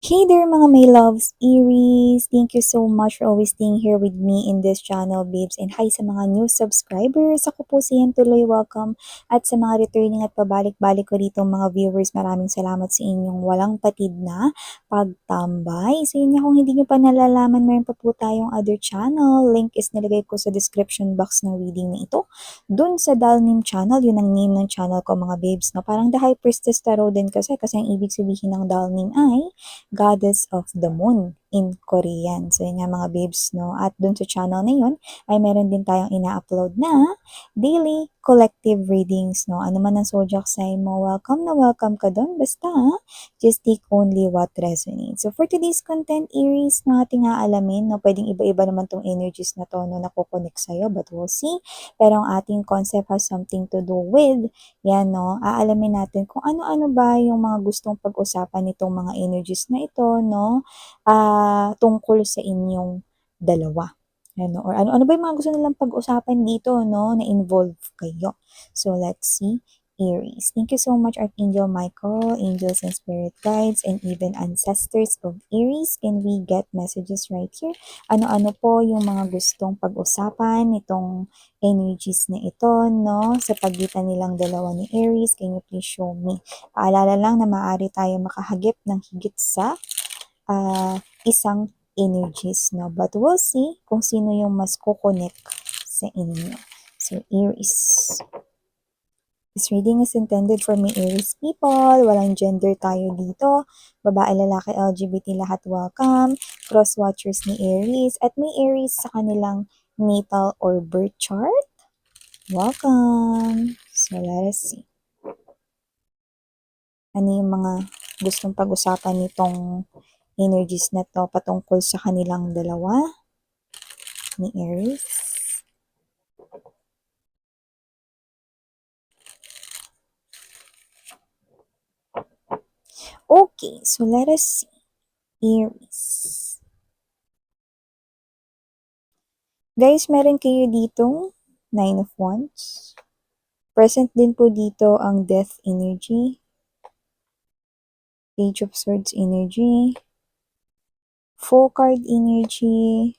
Hey there mga may loves, Aries! Thank you so much for always staying here with me in this channel, babes. And hi sa mga new subscribers. Ako po si Yan Tuloy, welcome. At sa mga returning at pabalik-balik ko rito mga viewers, maraming salamat sa inyong walang patid na pagtambay. Sa inyo kung hindi nyo pa nalalaman, meron pa po tayong other channel. Link is nilagay ko sa description box ng reading na ito. Dun sa Dalnim channel, yun ang name ng channel ko mga babes. No? Parang The High Priestess Tarot din kasi ang ibig sabihin ng Dalnim ay Goddess of the Moon in Korean. So, yun nga mga babes, no? At dun sa channel na yun, ay meron din tayong ina-upload na daily collective readings, no? Ano man ang zodiac sign mo, welcome na welcome ka dun. Basta, just take only what resonates. So, for today's content, Aries, na ating aalamin, no? Pwedeng iba-iba naman tong energies na to, no? Nakukonek sa'yo, but we'll see. Pero ang ating concept has something to do with yan, no? Aalamin natin kung ano-ano ba yung mga gustong pag-usapan nitong mga energies na ito, no? Tungkol sa inyong dalawa. Yan, no? Or ano-ano ba yung mga gusto nilang pag-usapan dito, no? Na involve kayo. So, let's see. Aries. Thank you so much, Archangel Michael, angels and spirit guides, and even ancestors of Aries. Can we get messages right here? Ano-ano po yung mga gustong pag-usapan nitong energies na ito, no? Sa pagitan nilang dalawa ni Aries, can you please show me? Paalala lang na maaari tayo makahagip ng higit sa isang energies, no? But we'll see kung sino yung mas kukonek sa inyo. So, Aries. This reading is intended for me Aries people. Walang gender tayo dito. Babae, lalaki, LGBT, lahat welcome. Cross watchers ni Aries. At may Aries sa kanilang natal or birth chart. Welcome! So, let us see. Ano yung mga gustong pag-usapan nitong energies na to patungkol sa kanilang dalawa ni Aries? Okay, so let us see. Aries. Guys, meron kayo ditong Nine of Wands. Present din po dito ang Death energy, Page of Swords energy, Fool card energy,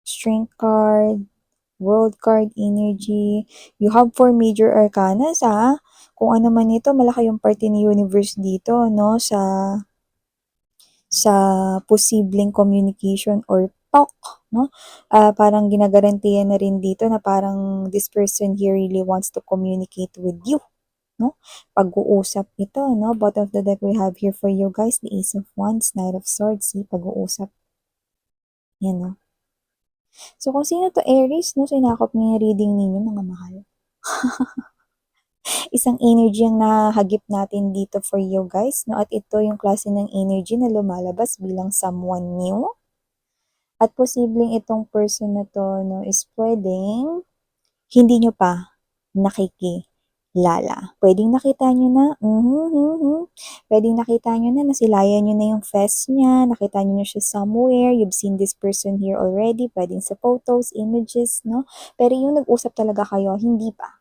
Strength card, World card energy. You have 4 major arcanas, ha? Kung ano man ito, malaki yung parte ni universe dito, no? Sa posibleng communication or talk, no? Parang ginagarantiyan na rin dito na parang this person here really wants to communicate with you, no? Pag-uusap ito, no? Bottom of the deck we have here for you guys, the Ace of Wands, Knight of Swords, see, pag-uusap. Yan, no? So, kung sino to Aries, no? Sinakop niya yung reading ninyo, mga mahal. Isang energy ang nahagip natin dito for you guys, no? At ito yung klase ng energy na lumalabas bilang someone new. At posibleng itong person na to, no, is pwedeng hindi nyo pa nakikilala. Pwedeng nakita nyo na, pwedeng nakita nyo na, nasilayan nyo na yung face niya, nakita nyo na siya somewhere, you've seen this person here already, pwedeng sa photos, images, no? Pero yung nag-usap talaga kayo, hindi pa.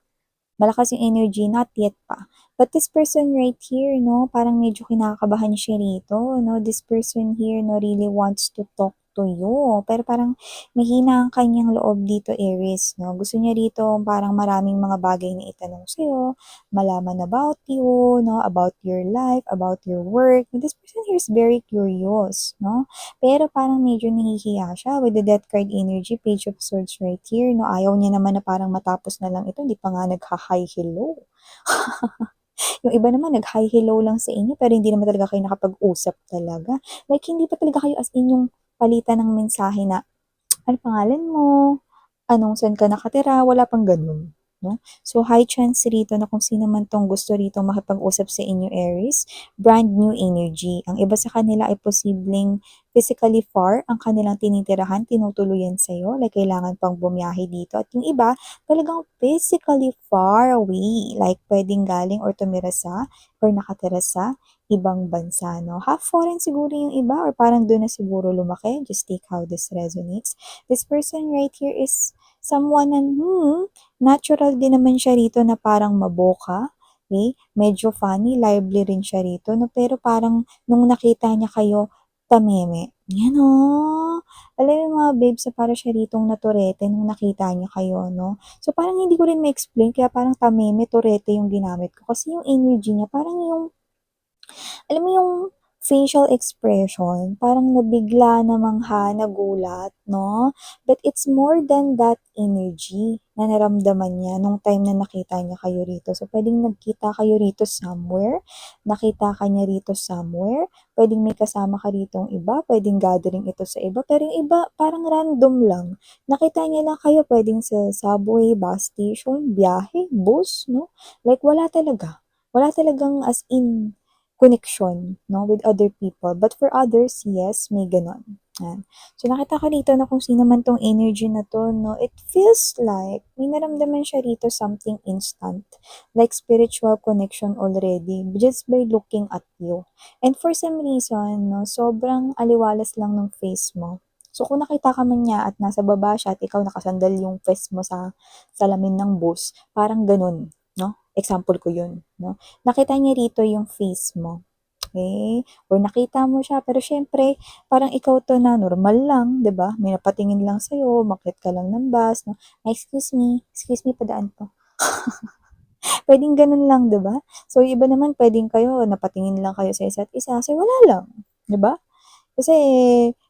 Malakas yung energy, not yet pa. But this person right here, no, parang medyo kinakabahan siya rito, no? This person here, no, really wants to talk to you. Pero parang mahina ang kanyang loob dito, Aries, no? Gusto niya rito parang maraming mga bagay na itanong sa'yo, malaman about you, no? About your life, about your work. This person here is very curious, no? Pero parang medyo nahihiya siya with the Death card energy, Page of Swords right here, no? Ayaw niya naman na parang matapos na lang ito, hindi pa nga nagha-hi hello. Yung iba naman nag-hi hello lang sa inyo pero hindi naman talaga kayo nakapag-usap talaga. Like hindi pa talaga kayo as in yung palitan ng mensahe na ano pangalan mo, anong saan ka nakatira, wala pang ganun. No? So, high chance rito na kung sino man tong gusto rito makipag-usap sa inyo, Aries, brand new energy. Ang iba sa kanila ay posibleng physically far ang kanilang tinitirahan, tinutuluyan sa'yo, like kailangan pang bumiyahe dito. At yung iba, talagang physically far away, like pwedeng galing or tumira sa or nakatira sa ibang bansa, no? Half foreign siguro yung iba or parang doon na siguro lumaki. Just take how this resonates. This person right here is someone na, natural din naman siya rito na parang maboka. Okay? Medyo funny, lively rin siya rito, no? Pero parang nung nakita niya kayo, tameme. Yan, oh. Alam mo yung mga babes na parang siya ritong naturete nung nakita niya kayo, no? So, parang hindi ko rin ma-explain, kaya parang tameme, turete yung ginamit ko. Kasi yung energy niya, parang yung alam mo yung facial expression, parang nabigla, namangha, nagulat, no? But it's more than that energy na naramdaman niya nung time na nakita niya kayo rito. So, pwedeng nagkita kayo rito somewhere, nakita ka niya rito somewhere, pwedeng may kasama ka rito iba, pwedeng gathering ito sa iba, pero yung iba, parang random lang. Nakita niya lang kayo, pwedeng sa subway, bus station, biyahe, bus, no? Like, wala talaga. Wala talagang as in connection, no, with other people. But for others, yes, may ganon. Yan. So, nakita ko dito na kung sino man tong energy na to, no, it feels like may naramdaman siya rito something instant, like spiritual connection already, just by looking at you. And for some reason, no, sobrang aliwalas lang ng face mo. So, kung nakita ka man niya at nasa baba siya at ikaw nakasandal yung face mo sa salamin ng bus, parang ganun, no? Example ko yun, no? Nakita niya rito yung face mo. Okay? Or nakita mo siya, pero syempre, parang ikaw to na normal lang, 'di ba? May napatingin lang sa'yo, umakyat ka lang ng bus, no? Ay, excuse me, padaan po. Pwedeng ganun lang, 'di ba? So, yung iba naman, pwedeng kayo, napatingin lang kayo sa isa't isa, kasi wala lang, 'di ba? Kasi,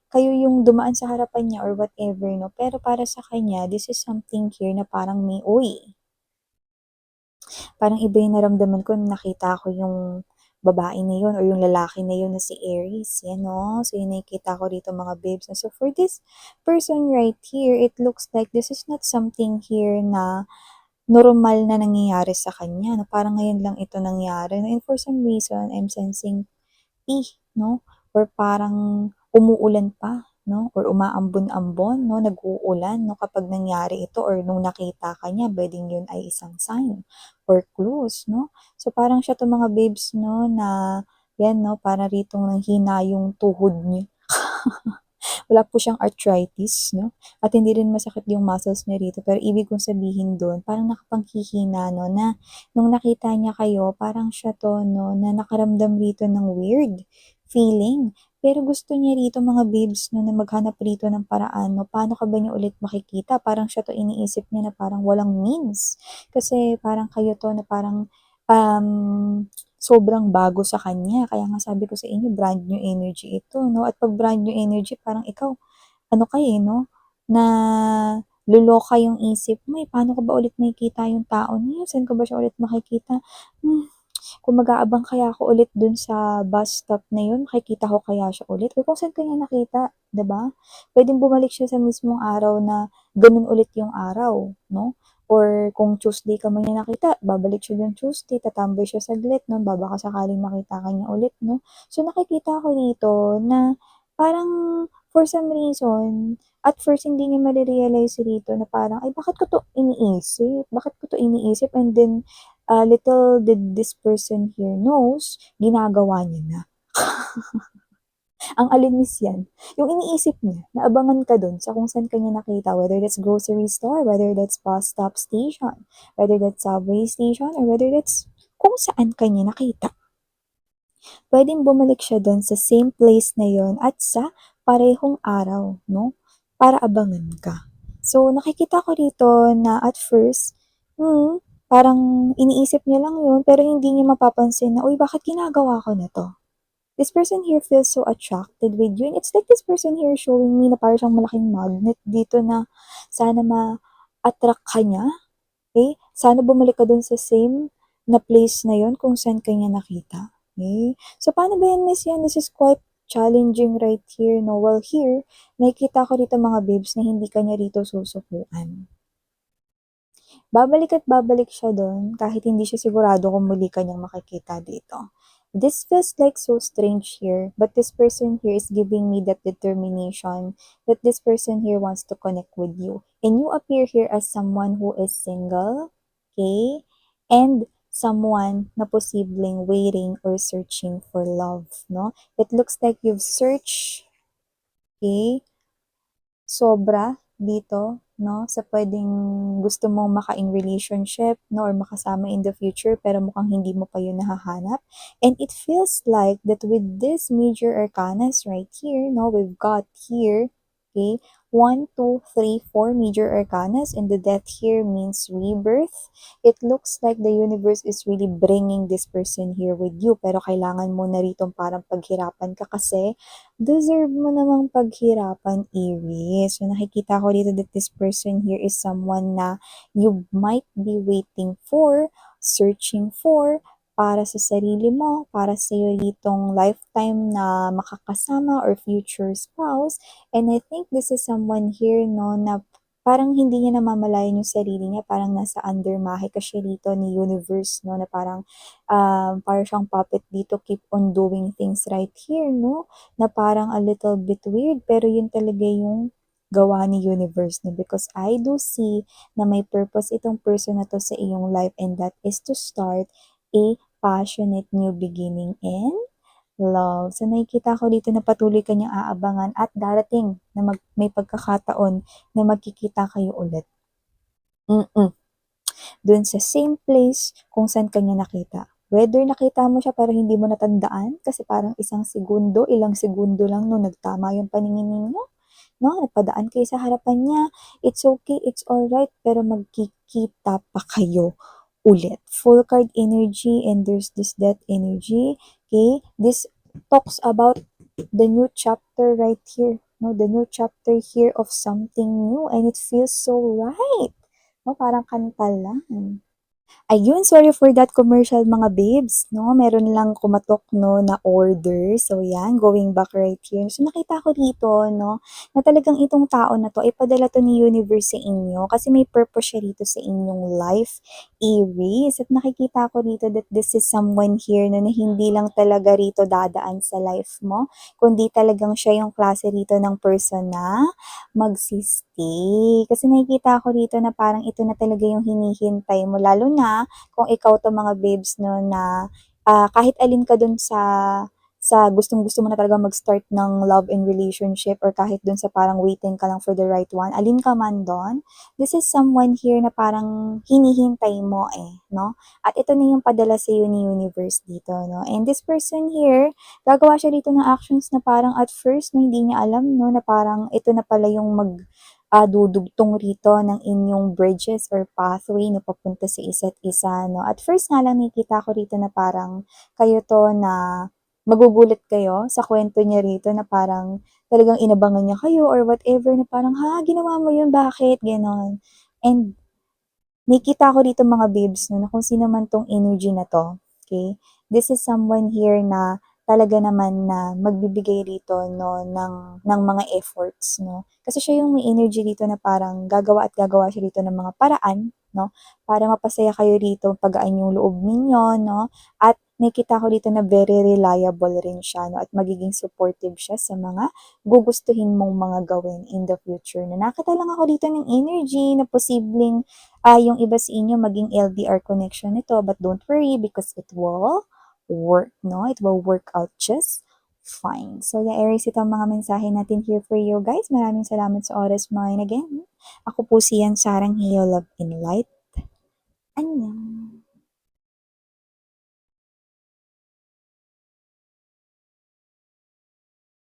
kayo yung dumaan sa harapan niya or whatever, no? Pero para sa kanya, this is something here na parang may, uy, parang iba yung naramdaman ko nung nakita ko yung babae na yun or yung lalaki na yun na si Aries. Yan, no? So, yun nakikita ko dito mga babes. So, for this person right here, it looks like this is not something here na normal na nangyayari sa kanya. No? Parang ngayon lang ito nangyari. And for some reason, I'm sensing no? Or parang umuulan pa, no? Or umaambon-ambon, no? Nag-uulan, no? Kapag nangyari ito or nung nakita ka niya, pwedeng yun ay isang sign or clues, no? So, parang siya to mga babes, no? Na, yan, no? Para ritong nanghina yung tuhod niya. Wala po siyang arthritis, no? At hindi rin masakit yung muscles niya rito. Pero ibig kong sabihin doon, parang nakapanghihina, no? Na nung nakita niya kayo, parang siya to, no? Na nakaramdam rito ng weird feeling. Pero gusto niya rito mga babes, no? Na maghanap rito ng paraan, no? Paano ka ba niya ulit makikita? Parang siya to iniisip niya na parang walang means. Kasi parang kayo to na parang sobrang bago sa kanya. Kaya nga sabi ko sa inyo, brand new energy ito, no? At pag brand new energy, parang ikaw, ano ka eh, no? Na luloka yung isip mo eh. Paano ko ba ulit makikita yung tao niya? Saan ko ba siya ulit makikita? Hmm, kung mag-aabang kaya ako ulit dun sa bus stop na yun, makikita ko kaya siya ulit? O kung saan kanya nakita, 'di ba? Pwedeng bumalik siya sa mismong araw na ganun ulit yung araw, no? Or kung Tuesday ka man niya nakita, babalik siya dun Tuesday, tatambay siya saglit, no? Baka sakaling makita ka niya ulit, no? So nakikita ko dito na parang for some reason, at first hindi niya marirealize rito na parang, ay bakit ko to iniisip? Bakit ko to iniisip? And then, little did this person here knows, ginagawa niya na. Ang alinis yan. Yung iniisip niya, naabangan ka dun sa kung saan kanya nakita, whether that's grocery store, whether that's bus stop station, whether that's subway station, or whether that's kung saan kanya nakita. Pwedeng bumalik siya dun sa same place na yon at sa parehong araw, no? Para abangan ka. So, nakikita ko dito na at first, parang iniisip niya lang yun, pero hindi niya mapapansin na, uy, bakit ginagawa ko na to? This person here feels so attracted with you. And it's like this person here showing me na parang siyang malaking magnet dito na sana ma-attract ka niya. Okay? Sana bumalik ka dun sa same na place na yon kung saan kanya nakita. Okay? So, paano ba yan, miss yan? This is quite challenging right here, no? Well, here, nakikita ko dito mga babes na hindi kanya rito susukuan. Babalik at babalik siya doon kahit hindi siya sigurado kung muli kanyang makikita dito. This feels like so strange here, but this person here is giving me that determination that this person here wants to connect with you. And you appear here as someone who is single, okay? And someone na posibleng waiting or searching for love, no? It looks like you've searched, okay? Sobra dito no, sa puwedeng gusto mong maka-in relationship, no, or makasama in the future pero mukhang hindi mo pa yun nahahanap. And it feels like that with this major arcanas right here, no, we've got here, okay, 1, 2, 3, 4 major arcanas, and the death here means rebirth. It looks like the universe is really bringing this person here with you, pero kailangan mo na rito parang paghirapan ka kasi deserve mo namang paghirapan, Aries. So, nakikita ko dito that this person here is someone na you might be waiting for, searching for, para sa sarili mo, para sa iyo ditong lifetime na makakasama or future spouse. And I think this is someone here, no, na parang hindi niya namamalayan yung sarili niya, parang nasa undermahe ka siya dito ni universe, no, na parang siyang puppet dito, keep on doing things right here, no, na parang a little bit weird, pero yun talaga yung gawa ni universe, no, because I do see na may purpose itong person na to sa iyong life, and that is to start a passionate new beginning in love. So, nakikita ko dito na patuloy ka niyang aabangan at darating na may pagkakataon na magkikita kayo ulit. Dun sa same place kung saan ka niya nakita. Whether nakita mo siya pero hindi mo natandaan kasi parang isang segundo, ilang segundo lang nung nagtama yung paningin ninyo, no? Nagpadaan kayo sa harapan niya. It's okay, it's alright, pero magkikita pa kayo ulit. Full card energy and there's this death energy. Okay? This talks about the new chapter right here. No, the new chapter here of something new and it feels so right. No, parang kanta lang. Ayun, sorry for that commercial mga babes, no? Meron lang kumatok, no, na order. So, yan, going back right here. So, nakita ko dito, no, na talagang itong tao na to ay padala to ni universe sa inyo kasi may purpose siya dito sa inyong life, Aries. At nakikita ko dito that this is someone here no, na hindi lang talaga rito dadaan sa life mo, kundi talagang siya yung klase rito ng person na magsistay. Kasi nakikita ko dito na parang ito na talaga yung hinihintay mo, lalo na kung ikaw 'to mga babes 'no na, kahit alin ka dun sa gustong-gusto mo na talagang mag-start ng love and relationship or kahit dun sa parang waiting ka lang for the right one, alin ka man dun, this is someone here na parang hinihintay mo, 'no? At ito na yung padala sa'yo ni universe dito 'no, and this person here, gagawa siya dito ng actions na parang at first 'no, hindi niya alam 'no, na parang ito na pala yung dudugtong rito ng inyong bridges or pathway na papunta sa isa't isa, no? At first nga lang nakikita ko rito na parang kayo 'to na magugulat kayo sa kwento niya rito na parang talagang inabangan niya kayo or whatever na parang, "Ha, ginawa mo 'yun, bakit?" Gano'n. And nakikita ko dito mga babes 'no, na kung sino man 'tong energy na 'to, okay? This is someone here na talaga naman na magbibigay rito 'no, ng mga efforts 'no. Kasi siya yung may energy dito na parang gagawa at gagawa siya dito ng mga paraan 'no, para mapasaya kayo rito, pagaan yung loob ninyo 'no, at nakikita ko dito na very reliable rin siya 'no, at magiging supportive siya sa mga gugustuhin mong mga gawin in the future 'no. Nakakita lang ako dito ng energy na posibleng yung iba sa inyo maging LDR connection nito, but don't worry because it will work, no? It will work out just fine. So, yeah, Aries, ito ang mga mensahe natin here for you guys. Maraming salamat sa oras mo. And again, ako po si Yan Sarang Heal Love and Light. Annyeong!